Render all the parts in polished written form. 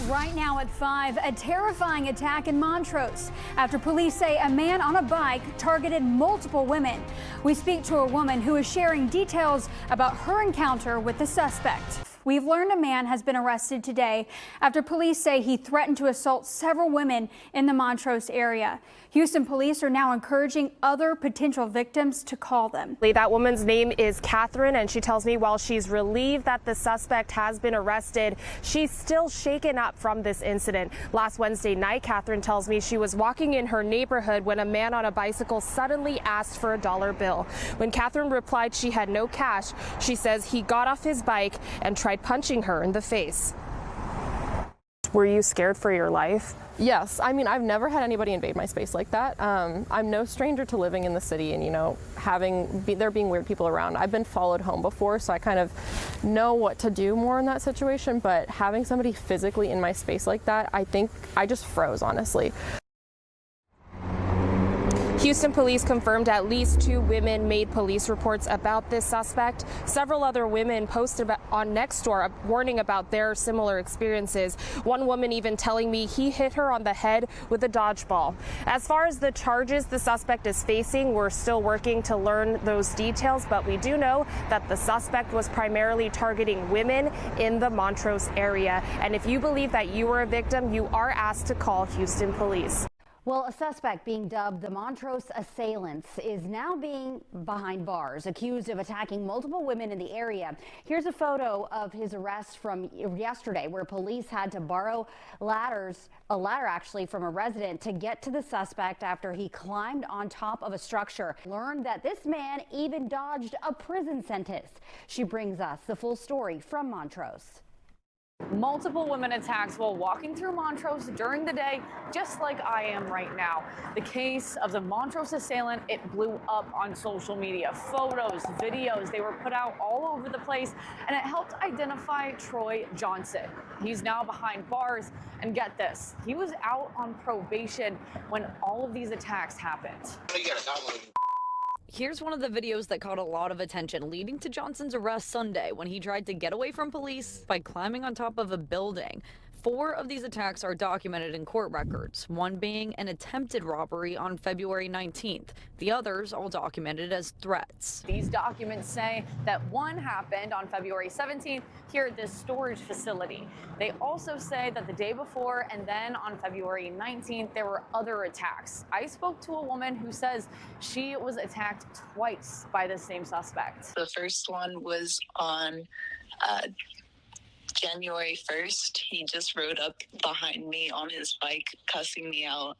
right now at 5, a terrifying attack in Montrose after police say a man on a bike targeted multiple women. We speak to a woman who is sharing details about her encounter with the suspect. We've learned a man has been arrested today after police say he threatened to assault several women in the Montrose area. Houston police are now encouraging other potential victims to call them. That woman's name is Catherine, and she tells me while she's relieved that the suspect has been arrested, she's still shaken up from this incident. Last Wednesday night, Catherine tells me she was walking in her neighborhood when a man on a bicycle suddenly asked for a dollar bill. When Catherine replied she had no cash, she says he got off his bike and tried punching her in the face. Were you scared for your life? Yes, I mean, I've never had anybody invade my space like that. I'm no stranger to living in the city and, you know, there being weird people around. I've been followed home before, so I kind of know what to do more in that situation, but having somebody physically in my space like that, I think I just froze, honestly. Houston police confirmed at least 2 women made police reports about this suspect. Several other women posted on Nextdoor warning about their similar experiences. One woman even telling me he hit her on the head with a dodgeball. As far as the charges the suspect is facing, we're still working to learn those details, but we do know that the suspect was primarily targeting women in the Montrose area. And if you believe that you were a victim, you are asked to call Houston police. Well, a suspect being dubbed the Montrose Assailants is now being behind bars, accused of attacking multiple women in the area. Here's a photo of his arrest from yesterday, where police had to borrow a ladder actually from a resident to get to the suspect after he climbed on top of a structure. Learned that this man even dodged a prison sentence. She brings us the full story from Montrose. Multiple women attacks while walking through Montrose during the day, just like I am right now. The case of the Montrose assailant, it blew up on social media. Photos, videos, they were put out all over the place, and it helped identify Troy Johnson. He's now behind bars, and get this, he was out on probation when all of these attacks happened. Here's one of the videos that caught a lot of attention, leading to Johnson's arrest Sunday when he tried to get away from police by climbing on top of a building. 4 of these attacks are documented in court records, one being an attempted robbery on February 19th. The others all documented as threats. These documents say that one happened on February 17th here at this storage facility. They also say that the day before and then on February 19th, there were other attacks. I spoke to a woman who says she was attacked twice by the same suspect. The first one was on January 1st, he just rode up behind me on his bike, cussing me out,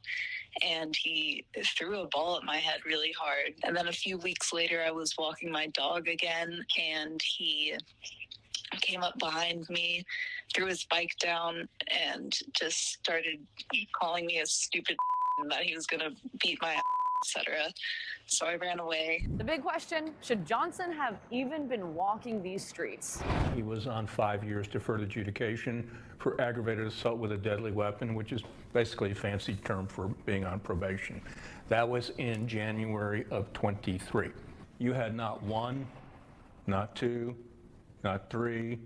and he threw a ball at my head really hard. And then a few weeks later, I was walking my dog again, and he came up behind me, threw his bike down, and just started calling me a stupid and that he was going to beat my ass, etc. So I ran away. The big question, should Johnson have even been walking these streets? He was on 5 years deferred adjudication for aggravated assault with a deadly weapon, which is basically a fancy term for being on probation. That was in January of 23. You had not 1, not 2, not 3,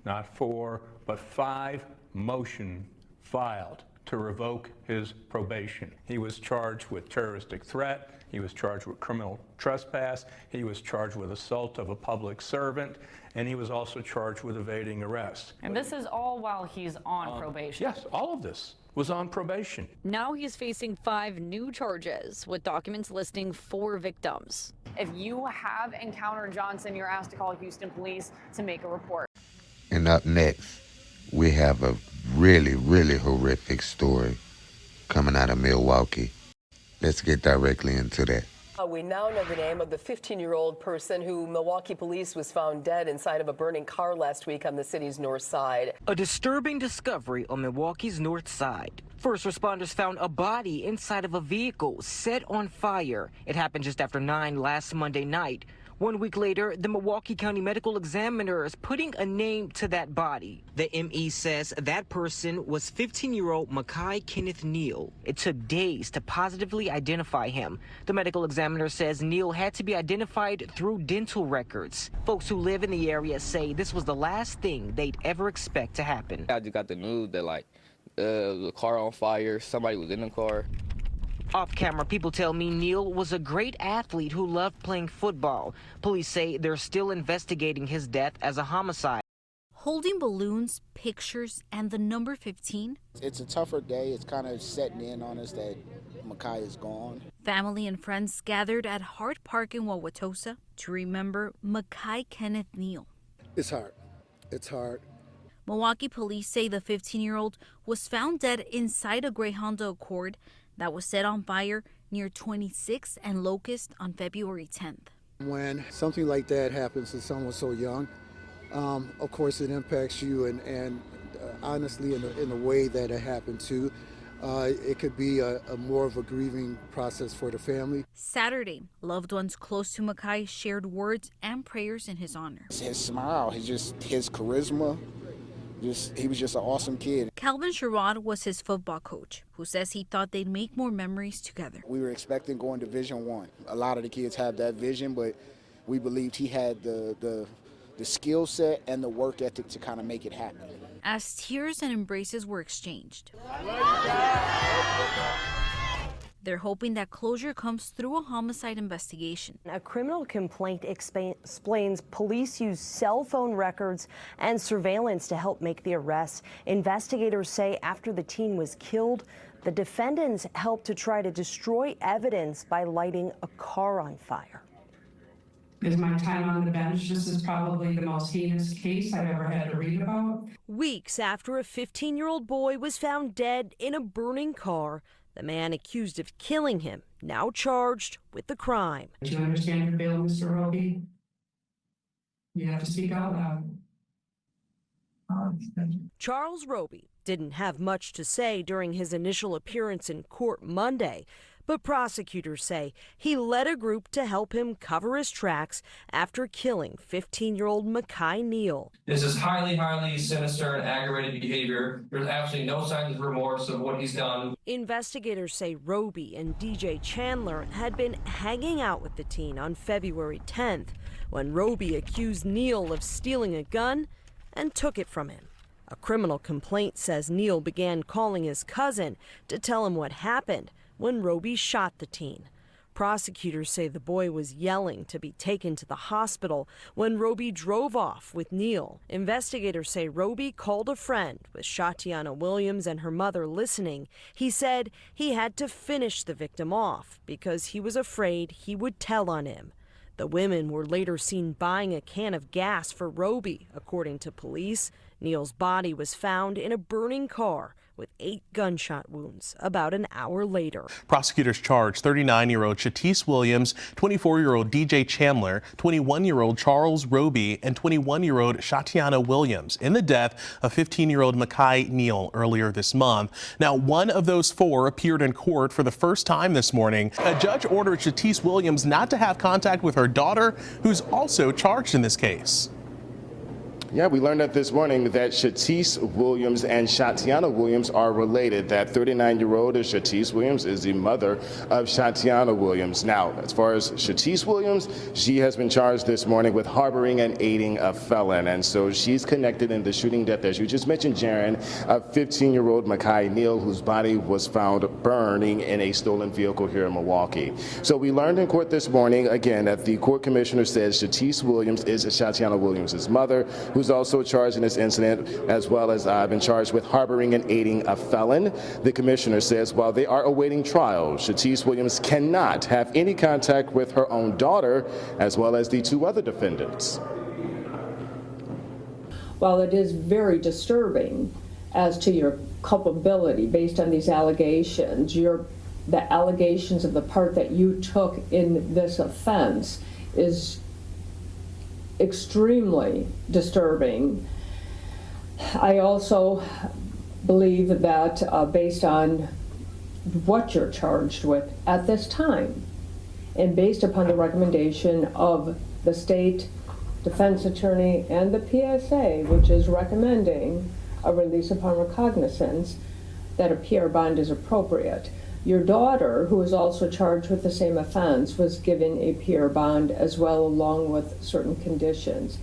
not 4, but 5 motions filed to revoke his probation. He was charged with terroristic threat. He was charged with criminal trespass. He was charged with assault of a public servant. And he was also charged with evading arrest. And this is all while he's on probation? Yes, all of this was on probation. Now he's facing 5 new charges, with documents listing 4 victims. If you have encountered Johnson, you're asked to call Houston police to make a report. And up next, we have a really, really horrific story coming out of Milwaukee. Let's get directly into that. We now know the name of the 15-year-old person who Milwaukee police was found dead inside of a burning car last week on the city's north side. A disturbing discovery on Milwaukee's north side. First responders found a body inside of a vehicle set on fire. It happened just after 9 last Monday night. 1 week later, the Milwaukee County Medical Examiner is putting a name to that body. The ME says that person was 15-year-old Makai Kenneth Neal. It took days to positively identify him. The medical examiner says Neal had to be identified through dental records. Folks who live in the area say this was the last thing they'd ever expect to happen. I just got the news that the car on fire. Somebody was in the car. Off camera, people tell me Neil was a great athlete who loved playing football. Police say they're still investigating his death as a homicide. Holding balloons, pictures, and the number 15. It's a tougher day. It's kind of setting in on us that Makai is gone. Family and friends gathered at Hart Park in Wauwatosa to remember Makai Kenneth Neal. It's hard. It's hard. Milwaukee police say the 15-year-old was found dead inside a gray Honda Accord that was set on fire near 26th and Locust on February 10th. When something like that happens to someone so young, of course it impacts you, and honestly in the way that it happened too. It could be a more of a grieving process for the family. Saturday, loved ones close to Makai shared words and prayers in his honor. His smile, his charisma, he was just an awesome kid. Calvin Sherrod was his football coach, who says he thought they'd make more memories together. We were expecting going to Division I. A lot of the kids have that vision, but we believed he had the skill set and the work ethic to kind of make it happen. As tears and embraces were exchanged, they're hoping that closure comes through a homicide investigation. A criminal complaint explains police used cell phone records and surveillance to help make the arrest. Investigators say after the teen was killed, the defendants helped to try to destroy evidence by lighting a car on fire. Is my time on the bench. This is probably the most heinous case I've ever had to read about. Weeks after a 15-year-old boy was found dead in a burning car, the man accused of killing him, now charged with the crime. Do you understand your bail, Mr. Roby? You have to speak out loud. Charles Roby didn't have much to say during his initial appearance in court Monday, but prosecutors say he led a group to help him cover his tracks after killing 15-year-old Makai Neal. This is highly, highly sinister and aggravated behavior. There's absolutely no signs of remorse of what he's done. Investigators say Roby and DJ Chandler had been hanging out with the teen on February 10th when Roby accused Neal of stealing a gun and took it from him. A criminal complaint says Neal began calling his cousin to tell him what happened when Roby shot the teen. Prosecutors say the boy was yelling to be taken to the hospital when Roby drove off with Neal. Investigators say Roby called a friend with Shatiana Williams and her mother listening. He said he had to finish the victim off because he was afraid he would tell on him. The women were later seen buying a can of gas for Roby, according to police. Neal's body was found in a burning car with 8 gunshot wounds about an hour later. Prosecutors charged 39-year-old Shatise Williams, 24-year-old DJ Chandler, 21-year-old Charles Roby, and 21-year-old Shatiana Williams in the death of 15-year-old Makai Neal earlier this month. Now, one of those 4 appeared in court for the first time this morning. A judge ordered Shatise Williams not to have contact with her daughter, who's also charged in this case. Yeah, we learned that this morning that Shatise Williams and Shatiana Williams are related. That 39-year-old Shatise Williams is the mother of Shatiana Williams. Now, as far as Shatise Williams, she has been charged this morning with harboring and aiding a felon. And so she's connected in the shooting death, as you just mentioned, Jaron, of 15-year-old Makai Neal, whose body was found burning in a stolen vehicle here in Milwaukee. So we learned in court this morning, again, that the court commissioner says Shatise Williams is Shatiana Williams' mother, who's also charged in this incident, as well as been charged with harboring and aiding a felon. The commissioner says while they are awaiting trial, Shatise Williams cannot have any contact with her own daughter, as well as the 2 other defendants. While it is very disturbing as to your culpability based on these allegations, the allegations of the part that you took in this offense is extremely disturbing. I also believe that based on what you're charged with at this time, and based upon the recommendation of the state defense attorney and the PSA, which is recommending a release upon recognizance, that a PR bond is appropriate. Your daughter, who is also charged with the same offense, was given a PR bond as well, along with certain conditions.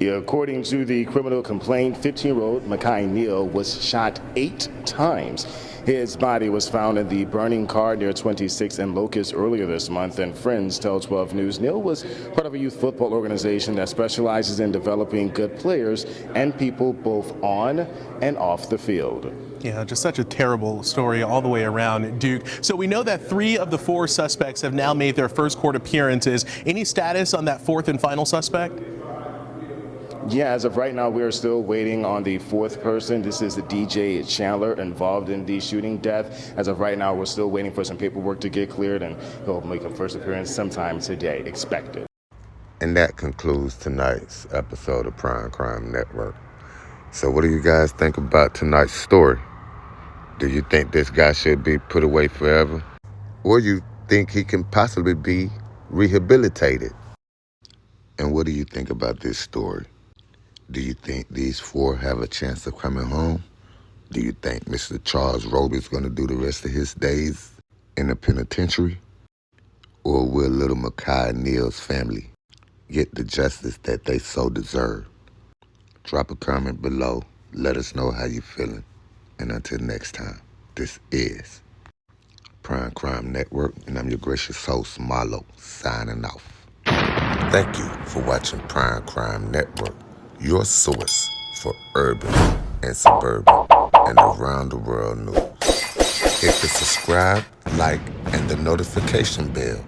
According to the criminal complaint, 15-year-old Makai Neal was shot 8 times. His body was found in the burning car near 26th and Locust earlier this month, and friends tell 12 News Neal was part of a youth football organization that specializes in developing good players and people both on and off the field. Yeah, just such a terrible story all the way around, Duke. So we know that 3 of the 4 suspects have now made their first court appearances. Any status on that 4th and final suspect? Yeah, as of right now, we are still waiting on the 4th person. This is the DJ Chandler involved in the shooting death. As of right now, we're still waiting for some paperwork to get cleared, and he'll make a first appearance sometime today, expected. And that concludes tonight's episode of Prime Crime Network. So what do you guys think about tonight's story? Do you think this guy should be put away forever? Or you think he can possibly be rehabilitated? And what do you think about this story? Do you think these 4 have a chance of coming home? Do you think Mr. Charles Roby is going to do the rest of his days in the penitentiary? Or will little Makai Neal's family get the justice that they so deserve? Drop a comment below. Let us know how you're feeling. And until next time, this is Prime Crime Network, and I'm your gracious host, Marlo, signing off. Thank you for watching Prime Crime Network, your source for urban and suburban and around the world news. Hit the subscribe, like, and the notification bell